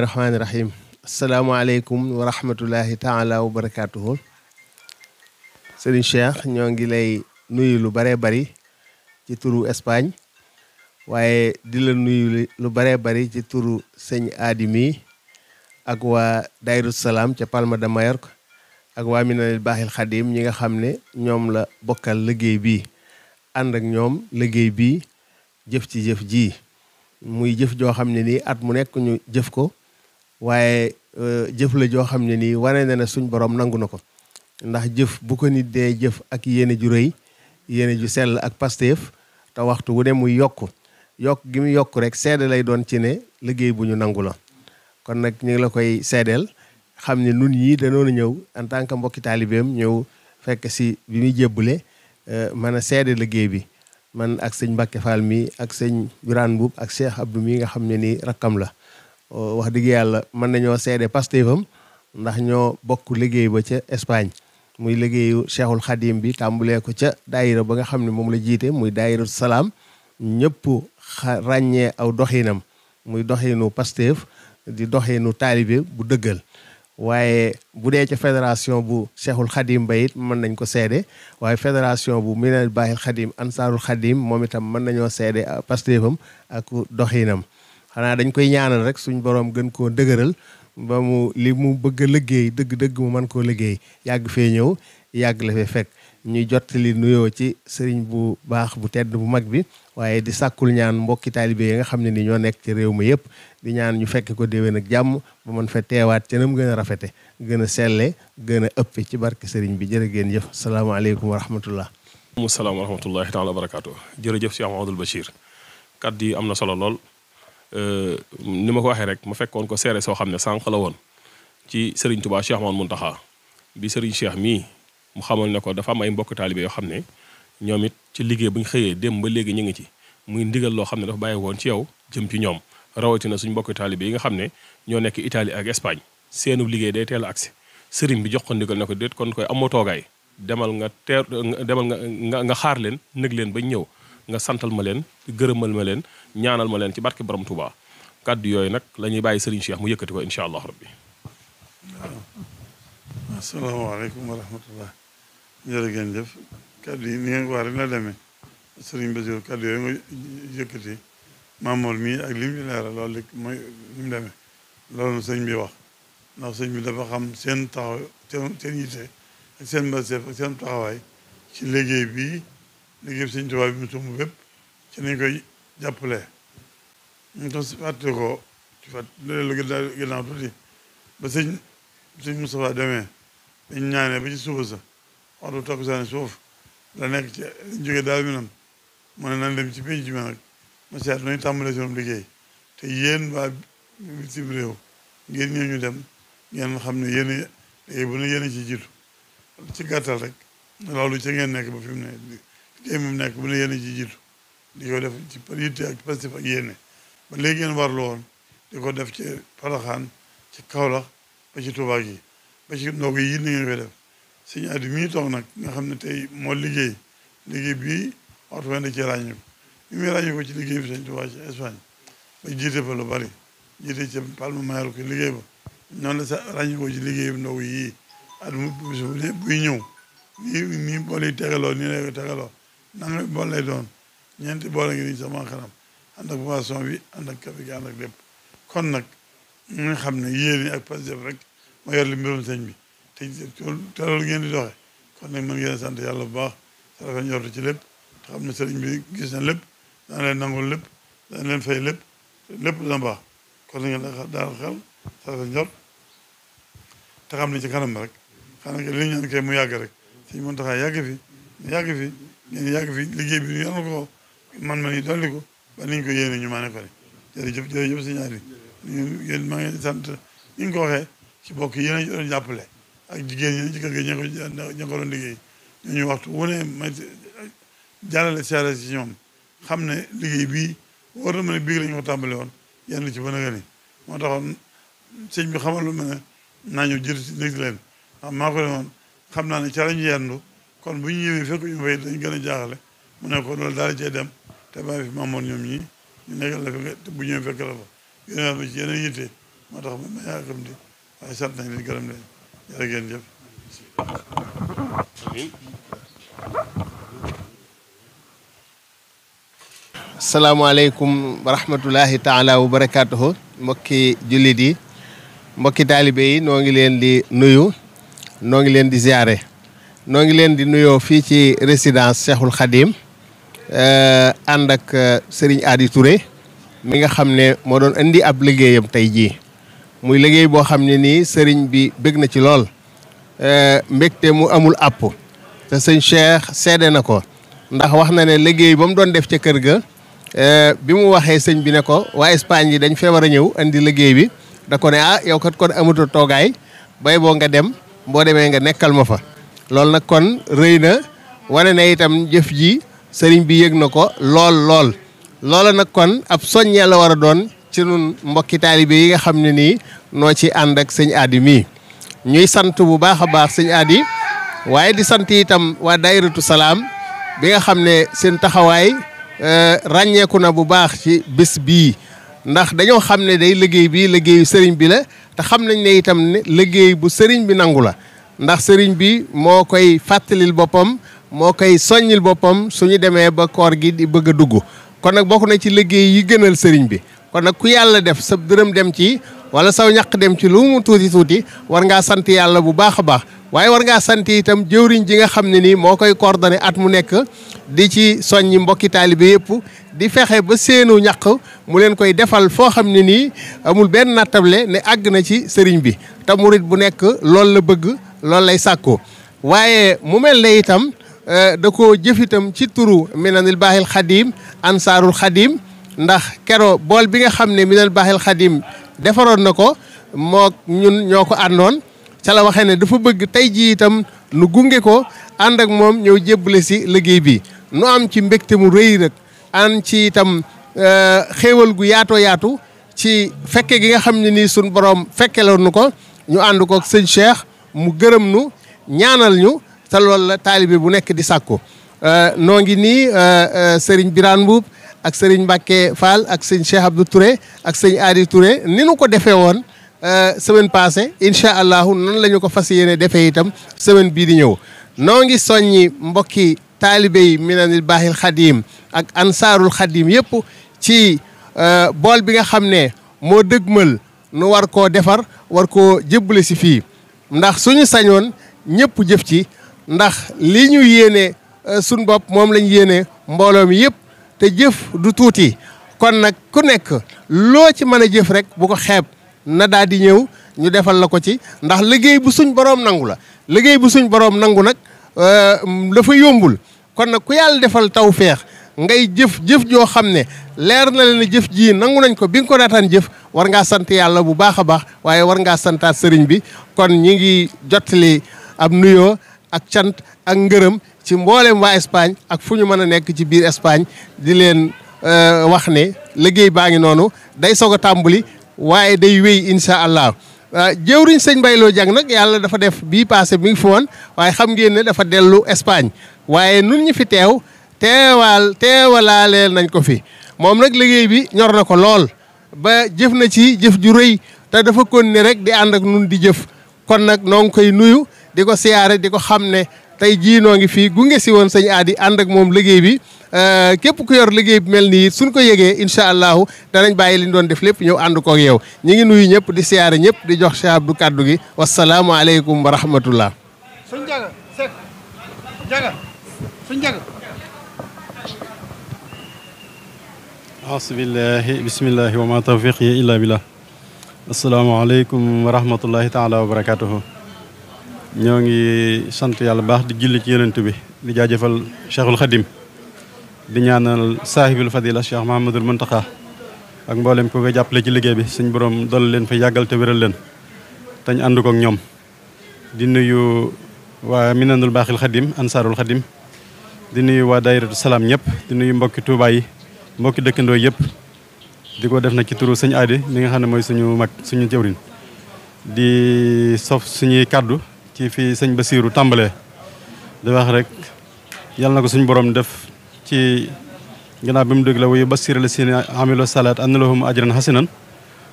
rahmaani rahim asalaamaaleykum wa rahmatullahi taala wa barakaatuhu. Serigne Cheikh ñoo ngi lay nuyu lu baree bari ci turu Espagne waaye di la nuyu lu baree bari ci turu sëñ Adimi ak waa Dayru Salaam ca Palma de Mallorca ak waa Minanil Baaxil Xadim ñi nga xam ne ñoom la bokkal liggéey bi ànd ak ñoom liggéey bi jëf ci jëf ji muy jëf joo xam ne nii at mu nekk ñu jëf ko waaye jëf la joo xam ne nii wane na ne suñ borom nangu na ko ndax jëf bu ko nit dee jëf ak yéene ju rëy yéene ju sell ak pasteef te waxtu wu ne muy yokk gi mu yokk rek seede lay doon ci ne liggéey bu ñu nangu la kon nag ñu ngi la koy seedeel xam ne nun ñii danoon a ñëw en tant que mbokki taalibeem ñëw fekk si bi muy jébbule mën a seede liggéey bi man ak sëñ Mbacke Fall mi ak sëñ Birane Mbuub ak Cheikh Abdou mi nga xam ne nii rakkam la wax dëgg yàlla mën nañoo seede pastéefam ndax ñoo bokk liggéey ba ca Espagne muy liggéeyu Cheikhul Khadim bi tàmbulee ko ca daayira ba nga xam ne moom la jiite muy Dayru Salaam ñëpp ràññee aw doxinam muy doxinu pastéef di doxinu taalibe bu dëggal waaye bu dee ca fédération bu Cheikhul Khadim ba it mën nañ ko seede waaye fédération bu Minanil Baaxil Khadim Ansaarul Khadim moom itam mën nañoo seede pastéefam ak doxinam xanaa dañ koy ñaanal rek suñ borom gën koo dëgëral ba mu li mu bëgg a liggéey dëgg-dëgg mu mën koo liggéey yàgg fee ñëw yàgg la fee fekk ñuy jottali nuyoo ci sëriñ bu baax bu tedd bu mag bi waaye di sàkkul ñaan mbokki taalibe yi nga xam ne ni ñoo nekk ci réew mi yëpp di ñaan ñu fekk ko déwén ak jàmm ba mën fa teewaat ca nam gën a rafete gën a selle gën a ëpp ci barke sëriñ bi jërë ngeen jëf salaamaaleykum wa rahmatullah. salaam wa rahmatullahi taala wa barakaatu. jërëjëf Cheikh Mahamadul Bachir kàddu yi am na solo lool. ni ma ko waxee rek ma fekkoon ko seere soo xam ne sànq la woon ci Serigne Touba Cheikh Mahamadou Mountakha bi Serigne Cheikh mii mu xamal ne ko dafa am ay mbokk taalibe yoo xam ne ñoom it ci liggéey bu ñu xëyee dem ba léegi ñu ngi ci muy ndigal loo xam ne dafa bàyyi woon ci yow jëm ci ñoom rawatina suñ mbokk taalibe yi nga xam ne ñoo nekk Italie ak Espagne seenu liggéey day teel a agsi Serigne bi jox ko ndigal ne ko déet kon koy amoo toogaay demal nga xaar leen nëg leen bañ ñëw nga santal ma leen gërëmal ma leen ñaanal ma leen ci barke borom Touba kàddu yooyu nag la ñuy bàyyi Serigne Cheikh mu yëkkati ko incha allah rabbi. waaw asalaamaaleykum wa rahmatullah jërë ngeen jëf kàddu yi ni ngeen ko wax rek la demee Serigne Bassirou kàddu yooyu nga yëkkati Mamour mii ak li mu leeral loolu mooy li mu demee loolu sëñ bi wax ndax sëñ bi dafa xam seen taxaw seen yitte ak seen mbasef ak seen taxawaay ci liggéey bii liggéey sëñ Tuubaa bi mu sumb bépp ci nañ koy jàppalee ñu ko fàtte ko ci lu ginnaaw tuuti ba sëñ Moustapha demee dañ ñaanee ba ci suba sa waxtu takkusaani suuf la nekk ci jóge daal mi nam mu ne nan dem ci pénc mi nag ma seet nañu tàmbalee seen liggéey te yéen waa bitim réew ngeen ñëw ñu dem ngeen xam ne yéen liggéey bu ne yéen ci jiitu ci gàttal rek loolu ci ngeen nekk ba fi mu ne liggéey moom nekk bu ne yéen ci jiitu di ko def ci yitte ak pastif ak yéene ba léegi ngeen warlu woon di ko def ci Porokhane ci Kaolack ba ci Touba gi ba ci ndog yi ni ngeen koy def sëñ Adi mii toog nag nga xam ne tey moo liggéey bii waxtu wende ci ràññu ko muy ràññu ko ci liggéey bi sëñ Touba ci Espagne ba jiite fa lu bari jiite ci Palma Mallorca ko liggéey ba noonu la sa ràññu ko ci liggéey bi ndog yii at mu bis bu ne buy ñëw nii bool yi tegaloo nii lay ko tegaloo nanga bool lay doon ñeenti boole ngi nii sama kanam ànd ak boisson bi ànd ak café gi ànd ak lépp kon nag ñu nga xam ne yéen ak Pastef rek ma yor li mbirum sëñ bi te loolu ngeen di doxe kon nag mën ngeen sant yàlla bu baax sa rafet njortu ci lépp te xam ne sëriñ bi gis na lépp dana leen nangul lépp dana leen fay lépp lépp dana baax kon na ngeen daal xel sa rafet njort te xam ne ci kanam rek xanaa li ñu ñaan kay mu yàgg rek sëñ Mountakha yàgg fi ngeen yàgg fi liggéey bi ñu yàlla ko man yi dolli ko ba niñ ko yéene ñu maane ko ne jërëjëf sëñ Adi yéen maa ngi sant ni ñu ko waxee ci bokk yéen a doon jàppale ak jigéen ñi ci kër gi ña ko doon liggéey ñooñu waxtu wu ne ma jàllale siyaare si ñoom xam ne liggéey bii war na ma ne bii la ñu ko tàmbale woon yenn ci bën a gani moo taxoon sëñ bi xamal lu ma ne naa ñëw jël si dégg leen maa ko ne woon xam naa ne ca la ñu yendu kon bu ñu ñëwee fekk ñu fay dañ gën a jaaxale mu ne ko loolu daal cee dem te bàyyi fi maamoon ñoom ñii ñu nekkal la fi bu ñëwee fekk la fa yéen ci yeneen yitte moo tax ma yaakam di waaye sant nañ leen gërëm leen jërë ngeen jëf. salaamaaleykum wa rahmatullahi taala wa barakaatuhu mbokki jullit yi mbokki taalibe yi noo ngi leen di nuyu noo ngi leen di ziare noo ngi leen di nuyoo fii ci résidence Cheikhul Khadim ànd ak Serigne Adi Touré mi nga xam ne moo doon indi ab liggéeyam tey jii muy liggéey boo xam ne nii Serigne bi bëgg na ci lool mbégte mu amul àpp te sëñ Cheikh seede na ko ndax wax na ne liggéey ba mu doon def ca kër ga bi mu waxee sëñ bi ne ko waa Espagne yi dañ fee war a ñëw indi liggéey bi da ko ne yow kat kon amatu toogaay bay boo nga dem boo demee nga nekkal ma fa loolu nag kon rëy na wane na itam jëf ji sëriñ bi yëg na ko lool loola nag kon ab soññee la war a doon ci nun mbokki taalibe yi nga xam ne nii noo ci ànd ak sëñ Adi mii ñuy sant bu baax a baax sëñ Adi waaye di sant itam waa daayiratu salaam bi nga xam ne seen taxawaay ràññeeku na bu baax ci bés bii ndax dañoo xam ne day liggéey bi liggéeyu sëriñ bi la te xam nañ ne itam ne liggéey bu sëriñ bi nangu la ndax sëriñ bi moo koy fàttalil boppam moo koy soññil boppam suñu demee ba koor gi di bëgg a dugg kon nag bokk na ci liggéey yi gënal sëriñ bi kon nag ku yàlla def sa dërëm dem ci wala saw ñaq dem ci lu mu tuuti war ngaa sant yàlla bu baax a baax waaye war ngaa sant itam jëwriñ ji nga xam ne nii moo koy coordonné at mu nekk di ci soññi mbokki taalibe yëpp di fexe ba seenu ñaq mu leen koy defal foo xam ne nii amul benn nattable ne àgg na ci sëriñ bi te murit bu nekk loolu la bëgg loolu lay sàkku waaye mu mel ne itam da ko jëf itam ci turu minanil baaxil xadim ansaarul xadim ndax kero bool bi nga xam ne minanil baaxil xadim defaroon na ko moo ñun ñoo ko àndoon ca la waxee ne dafa bëgg tey jii itam nu gunge ko ànd ak moom ñëw jébbale si liggéey bi nu am ci mbégte mu rëy rek ànd ci itam xéewal gu yaatoo yaatu ci fekke gi nga xam ne nii suñ borom fekkeloon nu ko ñu ànd ko ak sëñ Cheikh mu gërëm nu ñaanal ñu te loolu la taalibe bu nekk di sàkku noo ngi nii sëriñ Birane Mbuub ak sëriñ Mbacke Fall ak sëñ Cheikh Abdou Touré ak sëñ Adi Touré ni nu ko defee woon semaine passée incha allahu nan la ñu ko fas yéene defee itam semaine bii di ñëw noo ngi soññi mbokki taalibe yi minanil baaxil xadim ak ansaarul xadim yëpp ci bool bi nga xam ne moo dëgmal nu war koo defar war koo jébbale si fii ndax suñu sañoon ñëpp jëf ci ndax li ñu yéene suñ bopp moom lañ yéene mbooloo mi yëpp te jëf du tuuti kon nag ku nekk loo ci mën a jëf rek bu ko xeeb na daal di ñëw ñu defal la ko ci ndax liggéey bu suñ boroom nangu la liggéey bu suñ boroom nangu nag dafa yombul kon nag ku yàlla defal tawfeex ngay jëf joo xam ne leer na leen jëf ji nangu nañ ko bi nga ko daataan jëf war ngaa sant yàlla bu baax a baax waaye war ngaa santaat sëriñ bi kon ñi ngi jottali ab nuyoo ak cant ak ngërëm ci mboolem waa Espagne ak fu ñu mën a nekk ci biir Espagne di leen wax ne liggéey baa ngi noonu day soog a tàmbali waaye day wéy incha allah jëwriñ sëñ Mbayloo Jang nag yàlla dafa def bii passé mi ngi fi woon waaye xam ngeen ne dafa dellu Espagne waaye nun ñi fi teewalaaleel nañ ko fi moom nag liggéey bi ñor na ko lool ba jëf na ci jëf ju rëy te dafa kon ne rek di ànd ak nun di jëf kon nag noo ngi koy nuyu di ko siyaare di ko xam ne tey jii noo ngi fii gunge si woon sëñ Adi ànd ak moom liggéey bi képp ku yor liggéey bi mel nii suñ ko yëgee incha allahu danañ bàyyi li ñu doon def lépp ñëw ànd koog yow ñu ngi nuyu ñëpp di siyaare ñëpp di jox Cheikh Abdou kaddu gi wasalaamualeykum wa rahmatullah. suñ jaga Seck jaga suñ jaga. asbillahi bismillahi wa ma tawfiqi illa billah. asalaamaaleykum wa rahmatullahi taala wa barakatuhu. ñoo ngi sant yàlla baax di julli ci yonent bi di jaajëfal Cheikhul Khadim di ñaanal saahibul fadila Cheikh Mahamadul Muntaqa ak mboolem ko nga jàppale ci liggéey bi suñ borom dol leen fa yàggal te wéral leen tañ ànd ko ak ñoom di nuyu waa Minanul Baaxil Khadim Ansaarul Khadim di nuyu waa daayiratu salaam ñëpp di nuyu mbokki Touba yi mbokki dëkkandoo yëpp di ko def nag ci turu sëñ Adi mi nga xam ne mooy suñu mag suñu jëwriñ di sof suñuy kàddu ci fi sëñ Basiiru tàmbalee di wax rek yàlla na ko suñu borom def ci gannaaw bi mu dégg la wuyu basir la seen amilu salaat anna lahum ajran hasinan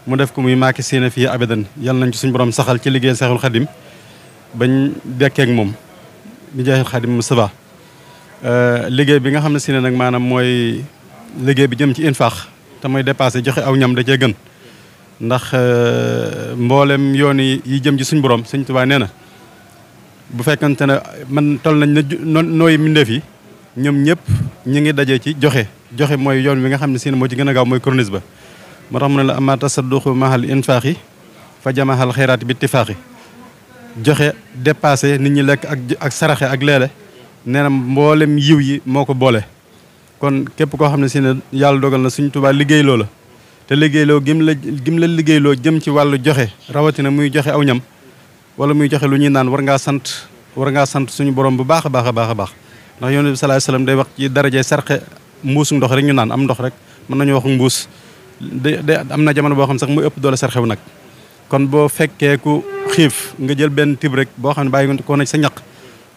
mu def ko muy maaki séena fii abadan yàlla nañ ci suñu borom saxal ci liggéey Seexul Xadim bañ dekkee ak moom bi jaayil Xadim Mustafa liggéey bi nga xam ne si ne nag maanaam mooy liggéey bi jëm ci infaax te mooy dépassé joxe aw ñam da cee gën ndax mboolem yoon yi jëm ci suñu borom Sëñ Tuubaa nee na bu fekkante ne man toll nañ ne nooy mbindeef yi ñoom ñëpp ñi ngi daje ci joxe mooy yoon wi nga xam ne si ne moo ci gën a gaaw mooy corniche ba moo tax mu ne la ama tasadduqu mahal infaaxi fa jamahal xayraati bi ittifaaxi joxe dépassé nit ñi lekk ak saraxe ak leele nee na mboolem yiw yi moo ko boole kon képp koo xam ne si ne yàlla dogal na Sëñ Tuubaa liggéey loo la te liggéeyloo gim la liggéeyloo jëm ci wàllu joxe rawatina muy joxe aw ñam wala muy joxe lu ñuy naan war ngaa sant suñu borom bu baax a baax a baax a baax ndax Yonent bi sallallahu alayhi wasallam day wax ci daraje sarxe mbuusu ndox rek ñu naan am ndox rek mën nañu wax mbuus de am na jamono boo xam sax muy ëpp doole sarxew nag kon boo fekkee ku xiif nga jël benn tib rek boo xam ne bàyyi ko na ci sa ñaq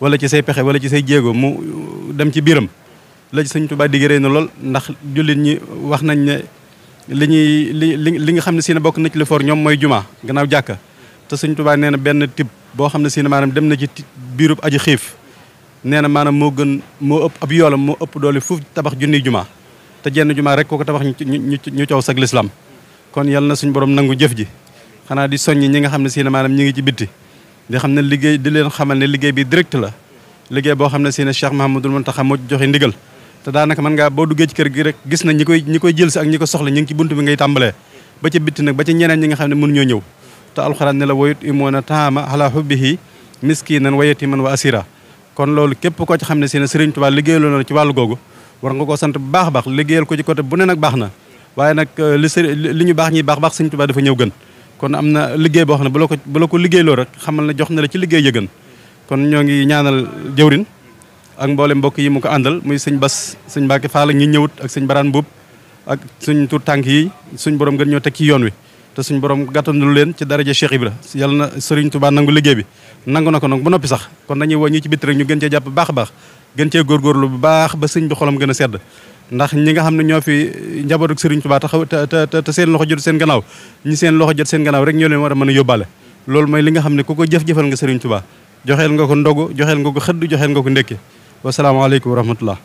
wala ci say pexe wala ci say jéego mu dem ci biiram la ci Sëñ Tuubaa diggéree na lool ndax jullit ñi wax nañ ne li nga xam ne si ne bokk na ci li for ñoom mooy jumaa gannaaw jàkka te Sëñ Tuubaa nee na benn tib boo xam ne si ne maanaam dem na ci biirub aji xiif nee na maanaam moo ëpp ab yoolam moo ëpp doole fuuf tabax junniy jumaa te jenn jumaa rek kooko tabax ñu coow sag lislaam kon yal na suñu borom nangu jëf ji xanaa di soññ ñi nga xam ne si ne maanaam ñi ngi ci bitti di xam ne liggéey di leen xamal ne liggéey bi direct la liggéey boo xam ne si ne Cheikh Mahamadul Muntaxa moo joxe ndigal te daanaka mën ngaa boo duggee ci kër gi rek gis na ñi koy jël si ak ñi ko soxla ñu ngi ci buntu bi ngay tàmbalee ba ca bitti nag ba ci ñeneen ñi nga xam ne mënuñoo ñëw te alxuraan ne la wayut imoona taama ala hubbihi miskinan wa yatiman wa asira kon loolu képp koo ci xam ne si ne Sëriñ Tuubaa liggéeyaloo na ci wàllu googu war nga koo sant bu baax a baax liggéeyal ko ci côté bu ne nag baax na waaye nag li ñu baax ñi baax Sëriñ Tuubaa dafa ñëw gën kon am na liggéey boo xam ne bu la ko liggéeyloo rek xamal na jox na la ci liggéey yëgën kon ñoo ngi ñaanal jëwrin ak mboolem mbokk yi mu ko àndal muy sëñ Bas sëñ Mbacke Fall ak ñi ñëwut ak sëñ Baraan Mbuub ak suñ tur tànk yi suñ borom gën ñoo teg ci yoon wi te suñ borom gàttandu leen ci daraja Cheikh Ibra yàlla na Sëriñ Tuubaa nangu liggéey bi nangu na ko nag ba noppi sax kon dañuy woo ñi ci bitti rek ñu gën cee jàpp baax a baax gën cee góorgóorlu bu baax ba sëñ bi xolam gën a sedd ndax ñi nga xam ne ñoo fi njabootu Sëriñ Tuubaa taxaw te seen loxo jot seen gannaaw ñi seen loxo jot seen gannaaw rek ñoo leen war a mën a yóbbaale loolu mooy li nga xam ne ku ko jëf-jëfal nga Sëriñ Tuubaa joxeel nga ko ndogu joxeel nga ko xëdd joxeel nga ko ndekki wasalaamaaleykum wa rahmatullah